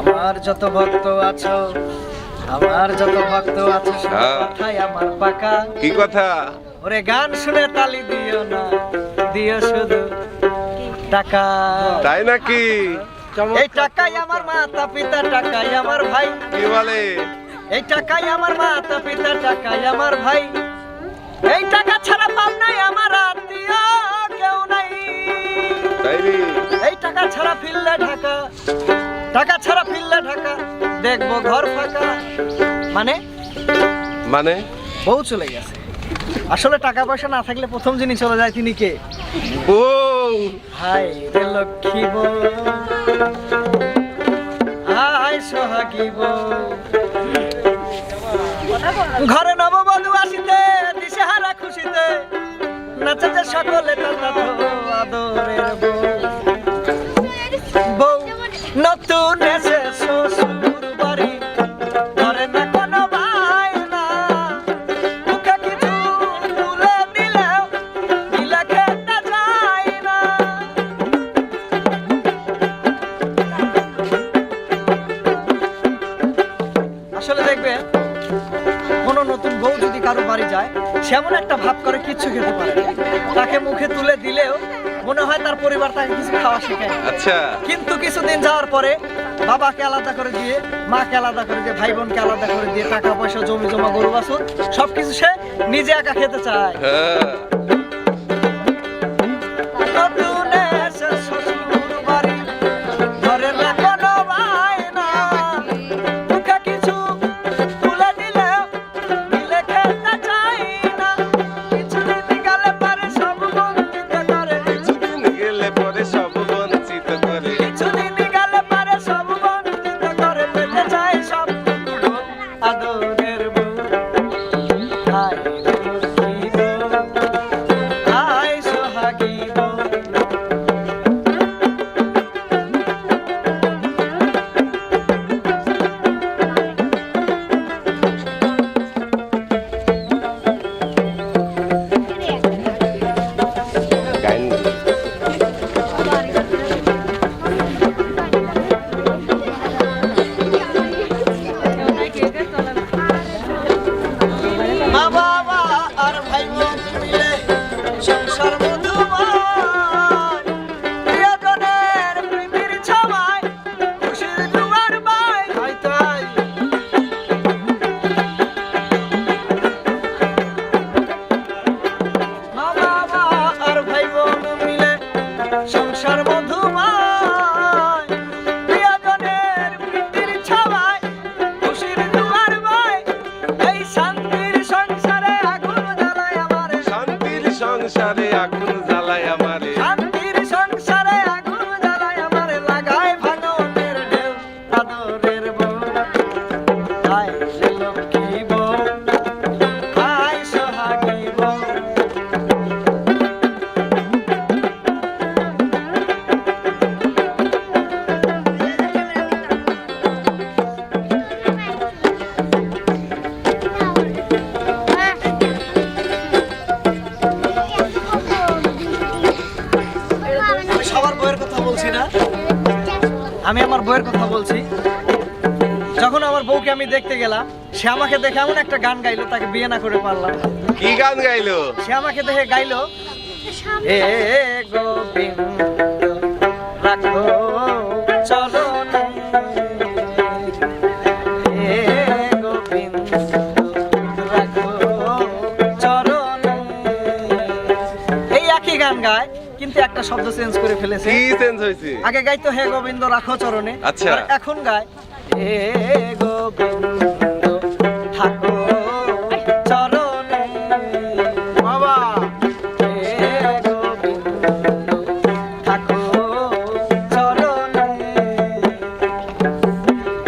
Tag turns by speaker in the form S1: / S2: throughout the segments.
S1: আমার যত ভক্ত আছো আমার যত ভক্ত আছো সব কথাই আমার পাকা।
S2: কি কথা?
S1: ওরে গান শুনে তালি দিও না, দিও শুধু টাকা।
S2: তাই নাকি?
S1: এই টাকাই আমার মাতা পিতা, টাকাই আমার ভাই।
S2: কি বলে?
S1: এই টাকাই আমার মাতা পিতা, টাকাই আমার ভাই। এই টাকা ছাড়া পাব নাই আমার আত্মীয় কেউ নাই। এই টাকা ছাড়া ফিরলে ঢাকা, টাকা ছাড়া ফিরলে ঢাকা দেখবো ঘর ফাঁকা। মানে
S2: মানে
S1: বউ চলে গেছে। আসলে টাকা পয়সা না থাকলে প্রথম যিনি চলে যায় তিনি কে?
S2: বউ।
S1: হাই রে লক্ষ্মী বউ, হাই সোহাগী বউ। ঘরে নববধূ আসিতে দিশেহারা খুশিতে নাচে যে সকলে আদরের বউ। বউ নতুন এসে শ্বশুর বাড়ি, ঘরে না কোনো বায়না, মুখে কিছু তুলে দিলেও দিলে খেতে যায় না। আসলে দেখবে কোনো নতুন বউ যদি কারো বাড়ি যায়, সে এমন একটা ভাব করে কিচ্ছু খেতে পারে না। তাকে মুখে তুলে দিলেও মনে হয় তার পরিবার তাকে কিছু খাওয়া শেখায়।
S2: আচ্ছা।
S1: কিন্তু কিছুদিন যাওয়ার পরে বাবাকে আলাদা করে দিয়ে, মাকে আলাদা করে দিয়ে, ভাই বোনকে আলাদা করে দিয়ে, টাকা পয়সা জমি জমা গরু বাছুর সবকিছু সে নিজে একা খেতে চায়। নতুন এসে শ্বশুর বাড়ি, ঘরের না কোনো বায়না, মুখে কিছু তুলে দিলেও দিলে খেতে চায় না। কিছুদিন গেলে পরে সব বঞ্চিত করে,
S2: কিছুদিন গেলে পরে সব বঞ্চিত করে,
S1: কিছুদিন গেলে পরে সব বঞ্চিত করে, পেতে চায় সব আদরের বউ। হায় রে লক্ষ্মী বউ, হায় সোহাগী বউ।
S2: গাইন
S1: মা বাবা আর ভাই বোন মিলে সংসার মধুময়, প্রিয়জনের প্রেমের ছোঁয়ায় খুশির দুয়ার বাই। তাই তাই মা বাবা আর ভাই বোন মিলে সংসার মধুময়, প্রিয়জনের প্রীতির ছোঁয়ায় খুশির দুয়ার বাই। এই শান্তির সংসারে আগুন জ্বালায় আমারে,
S2: শান্তির সংসারে আগুন জ্বালায় আমারে,
S1: শান্তির সংসারে আগুন জ্বালায় আমারে, লাগায় ভাঙনের ঢেউ আদরের বউ। হায় রে লক্ষ্মী বউ, হায় সোহাগী বউ। আমি সবার বইয়ের কথা বলছি না, আমি আমার বইয়ের কথা বলছি। যখন আমার বউকে আমি দেখতে গেলাম, সে আমাকে দেখে এমন একটা গান গাইলো, তাকে বিয়ে না করে পারলাম।
S2: কি গান গাইলো?
S1: সে আমাকে দেখে গাইলো, হে গোবিন্দ রাখো চরণে, হে গোবিন্দ রাখো চরণে। এই একই গান গায়, কিন্তু একটা শব্দ চেঞ্জ করে ফেলেছে।
S2: কি চেঞ্জ হয়েছে?
S1: আগে গাইতো হে গোবিন্দ রাখো চরণে,
S2: আচ্ছা।
S1: আর এখন গায় হে গোবিন্দ থাকো চরণে। বাবা হে গোবিন্দ থাকো চরণে।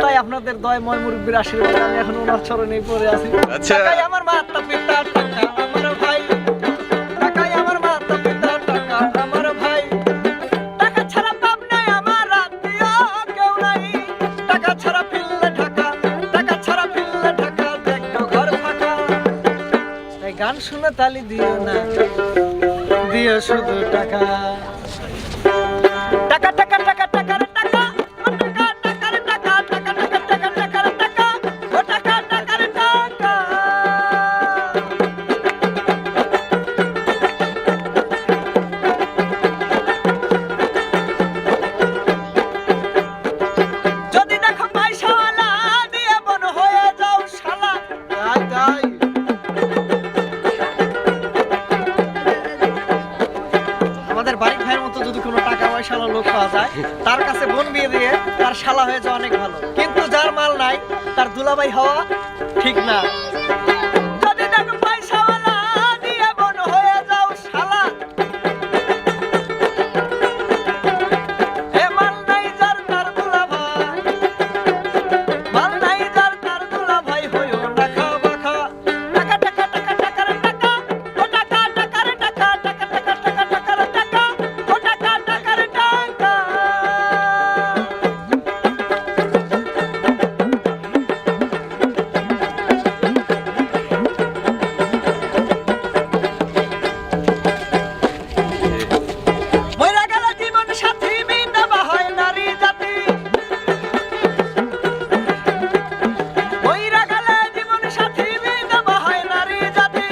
S1: তাই আপনাদের দয়ময় মুরব্বীর আশীর্বাদে আমি এখন ওনার চরণেই পড়ে আছি।
S2: আচ্ছা।
S1: টাকাই আমার মাতা পিতা, টাকা আমার ভাই। টাকাই আমার মাতা পিতা, টাকা আমার ভাই। টাকা ছাড়া পাব নাই আমার আত্মীয় কেউ নাই। টাকা ছাড়া ফিরলে ঢাকা, টাকা ছাড়া ফিরলে ঢাকা দেখবো ঘর ফাঁকা। তাই গান শুনে তালি দিও না, দিও শুধু টাকা। টাকা টাকা টাকা টাকার টাকা, টাকা টাকার টাকা, শালা হয়ে যাওয়া অনেক ভালো, কিন্তু যার মাল নাই তার দুলাভাই হওয়া ঠিক না। যদি দেখো পয়সাওয়ালা দিয়ে মন হয়ে যাও শালা, এ মাল নাই যার তার দুলাভাই, মাল নাই যার তার দুলাভাই হইও না খাওয়া। টাকা টাকা টাকা টাকার টাকা, ও টাকা টাকার টাকা, টাকা টাকা টাকা টাকার টাকা, ও টাকা টাকার টাকা। মইরা গেল জীবন সাথী বিধবা হয় নারী জাতি, মইরা গেল জীবন সাথী বিধবা হয় নারী জাতি।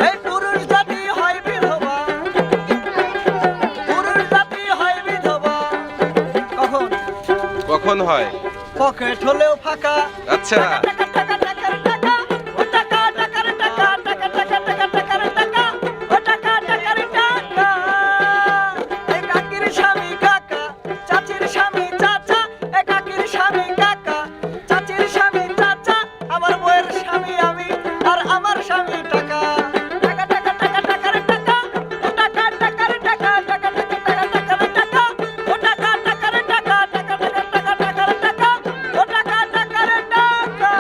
S1: এই পুরুষ জাতি হয় বিধবা, পুরুষ জাতি হয় বিধবা কখন?
S2: কখন হয়?
S1: পকেট হলেও ফাঁকা।
S2: আচ্ছা।
S1: টাকা টাকা টাকার টাকা, ও টাকা টাকার টাকা, টাকা টাকা টাকা টাকার টাকা, ও টাকা টাকার টাকা। এ কাকির স্বামী কাকা, চাচির স্বামী চাচা, এ কাকির স্বামী কাকা, চাচির স্বামী চাচা, আমার বউয়ের স্বামী আমি, আর আমার স্বামী টাকা। টাকা টাকা টাকা টাকার টাকা, ও টাকা টাকার টাকা, টাকা টাকা টাকা টাকার টাকা, ও টাকা টাকার টাকা, টাকা টাকা টাকা টাকার টাকা, ও টাকা টাকার টাকা।